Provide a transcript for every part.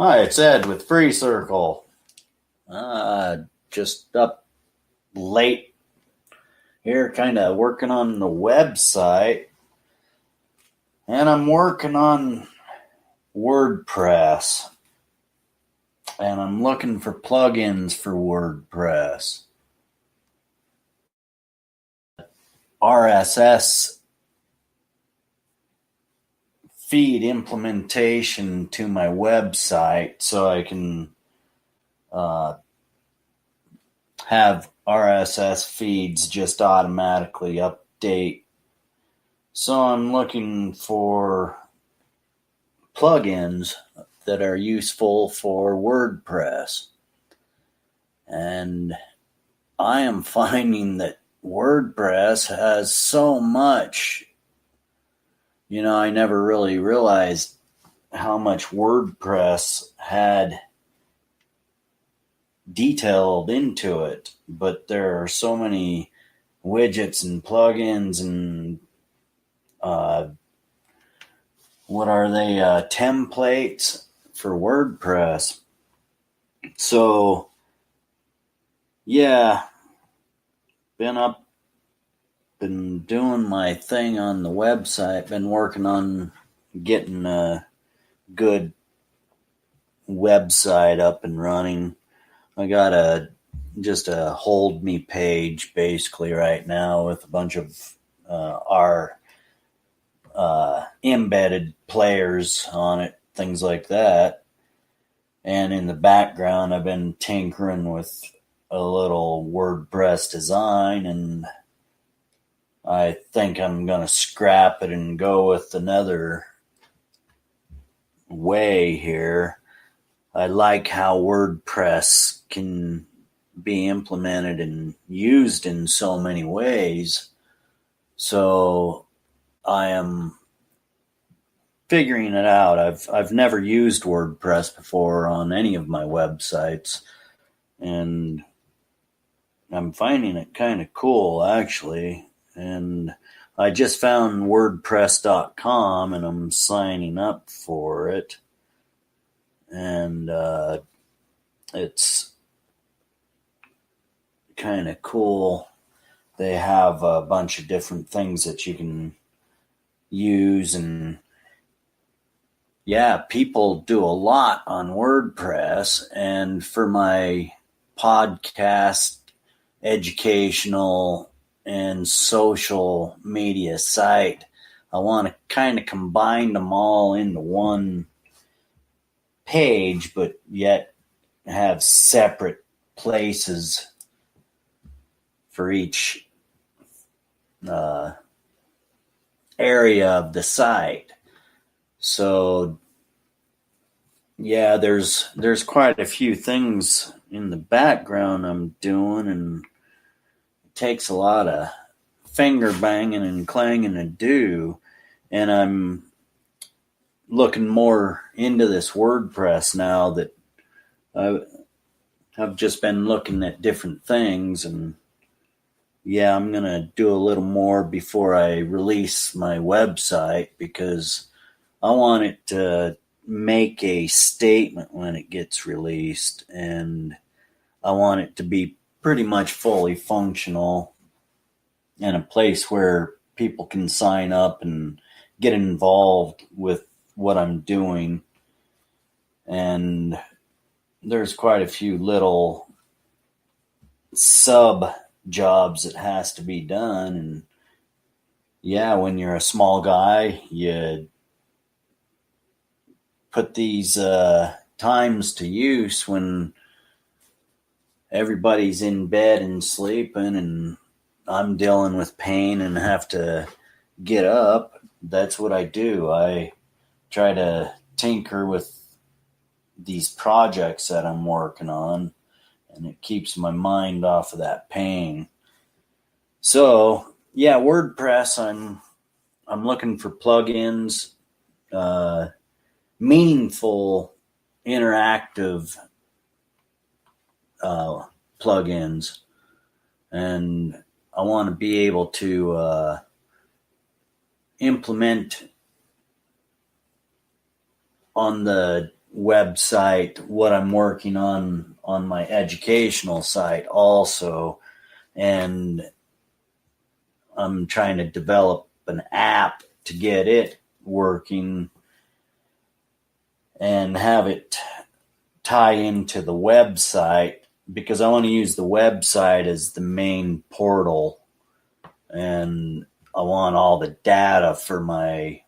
Hi, it's Ed with Free Circle. Just up late here, kind of working on the website. And I'm working on WordPress. And I'm looking for plugins for WordPress. RSS feed implementation to my website so I can have RSS feeds just automatically update. So I'm looking for plugins that are useful for WordPress. And I am finding that WordPress has so much. I never really realized how much WordPress had detailed into it, but there are so many widgets and plugins and templates for WordPress. So yeah, been doing my thing on the website, been working on getting a good website up and running. I got just a hold me page basically right now with a bunch of our embedded players on it, things like that. And in the background, I've been tinkering with a little WordPress design, and I think I'm going to scrap it and go with another way here. I like how WordPress can be implemented and used in so many ways. So I am figuring it out. I've never used WordPress before on any of my websites, and I'm finding it kind of cool actually. And I just found WordPress.com and I'm signing up for it. And it's kind of cool. They have a bunch of different things that you can use, and yeah, people do a lot on WordPress. And for my podcast, educational, and social media site, I want to kind of combine them all into one page, but yet have separate places for each area of the site. So yeah, there's quite a few things in the background I'm doing, and it takes a lot of finger banging and clanging to do. And I'm looking more into this WordPress now that I've just been looking at different things, and yeah, I'm going to do a little more before I release my website, because I want it to make a statement when it gets released, and I want it to be pretty much fully functional and a place where people can sign up and get involved with what I'm doing. And there's quite a few little sub jobs that has to be done. And yeah, when you're a small guy, you put these times to use when everybody's in bed and sleeping, and I'm dealing with pain and have to get up. That's what I do. I try to tinker with these projects that I'm working on, and it keeps my mind off of that pain. So yeah, WordPress, I'm looking for plugins, meaningful, interactive plugins, and I want to be able to implement on the website, what I'm working on my educational site also. And I'm trying to develop an app to get it working and have it tie into the website, because I want to use the website as the main portal, and I want all the data for my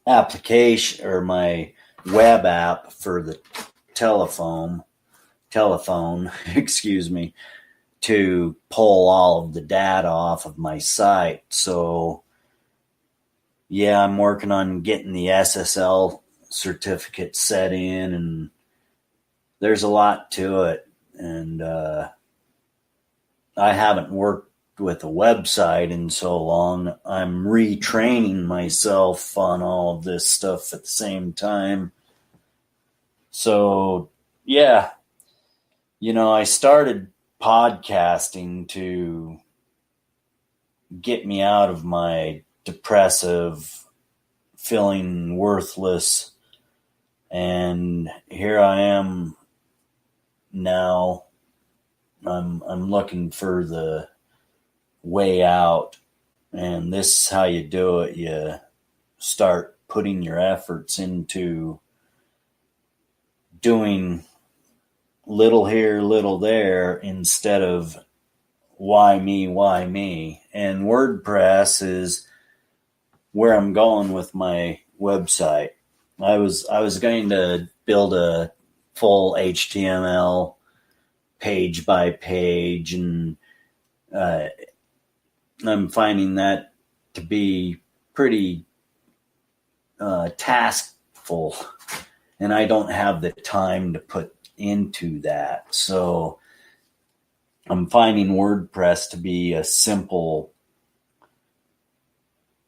application or my web app for the telephone, excuse me, to pull all of the data off of my site. So yeah, I'm working on getting the SSL certificate set in, and there's a lot to it. And I haven't worked with a website in so long. I'm retraining myself on all of this stuff at the same time. So yeah, I started podcasting to get me out of my depressive, feeling worthless, and here I am now. I'm looking for the way out, and this is how you do it. You start putting your efforts into doing little here, little there, instead of why me. And WordPress is where I'm going with my website. I was going to build a full HTML page by page, and I'm finding that to be pretty taskful, and I don't have the time to put into that. So I'm finding WordPress to be a simple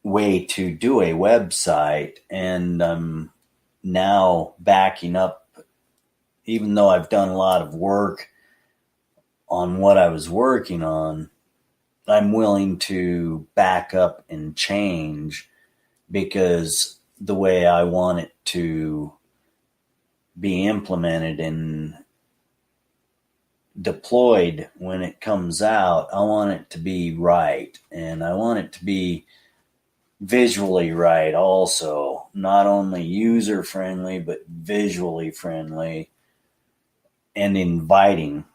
way to do a website, and I'm now backing up, even though I've done a lot of work on what I was working on. I'm willing to back up and change, because the way I want it to be implemented and deployed when it comes out, I want it to be right, and I want it to be visually right also, not only user friendly but visually friendly and inviting.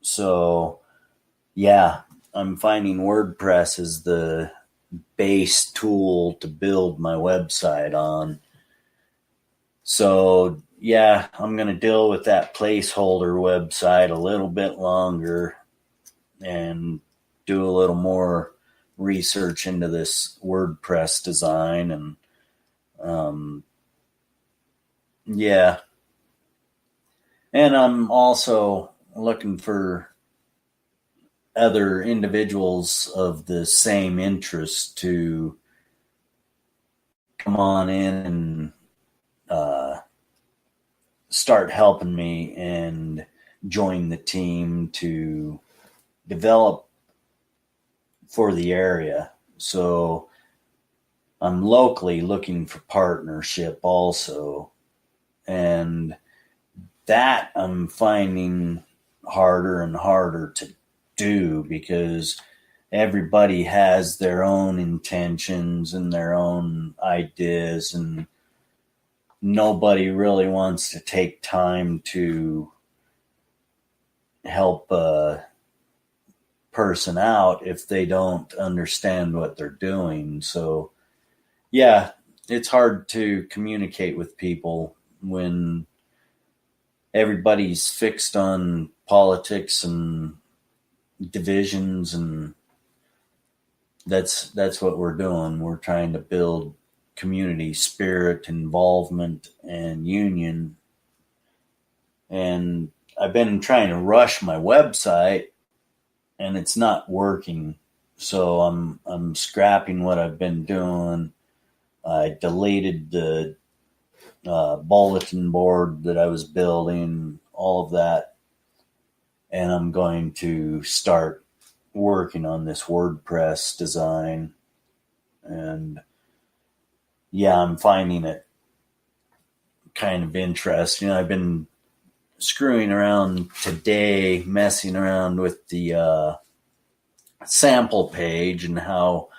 So yeah, I'm finding WordPress is the base tool to build my website on. So yeah, I'm going to deal with that placeholder website a little bit longer and do a little more research into this WordPress design. And yeah, and I'm also looking for other individuals of the same interest to come on in and start helping me and join the team to develop for the area. So I'm locally looking for partnership also, and that I'm finding harder and harder to do, because everybody has their own intentions and their own ideas, and nobody really wants to take time to help a person out if they don't understand what they're doing. So yeah, it's hard to communicate with people when everybody's fixed on politics and divisions, and that's what we're doing. We're trying to build community spirit, involvement, and union. And I've been trying to rush my website, and it's not working. So I'm scrapping what I've been doing. I deleted the bulletin board that I was building, all of that, and I'm going to start working on this WordPress design. And yeah, I'm finding it kind of interesting. I've been screwing around today, messing around with the sample page and how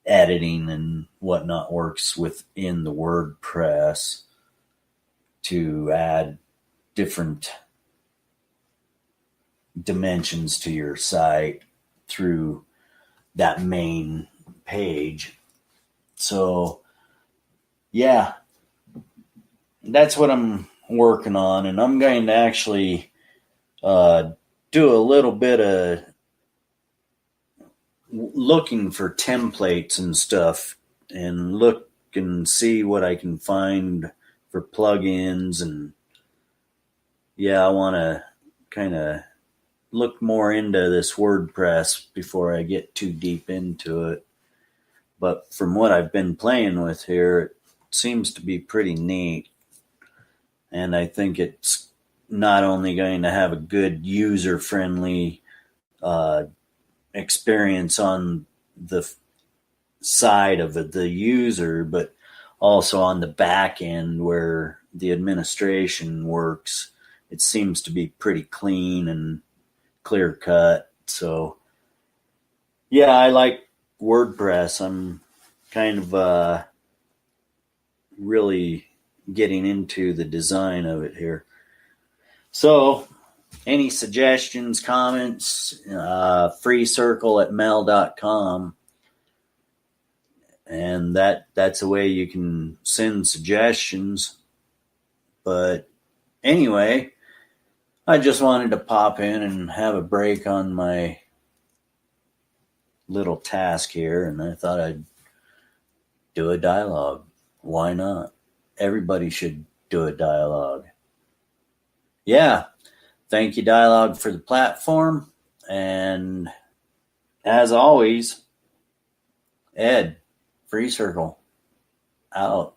editing and whatnot works within the WordPress to add different dimensions to your site through that main page. So, yeah, that's what I'm working on, and I'm going to actually uh, do a little bit of looking for templates and stuff and look and see what I can find for plugins. And yeah, I want to kind of look more into this WordPress before I get too deep into it. But from what I've been playing with here, it seems to be pretty neat. And I think it's not only going to have a good user friendly uh, experience on the side of the user, but also on the back end where the administration works. It seems to be pretty clean and clear cut. So, yeah, I like WordPress. I'm kind of really getting into the design of it here. So, any suggestions, comments, freecircle@mail.com. And that's a way you can send suggestions. But anyway, I just wanted to pop in and have a break on my little task here, and I thought I'd do a dialogue. Why not? Everybody should do a dialogue. Yeah, thank you, Dialogue, for the platform. And as always, Ed, Free Circle, out.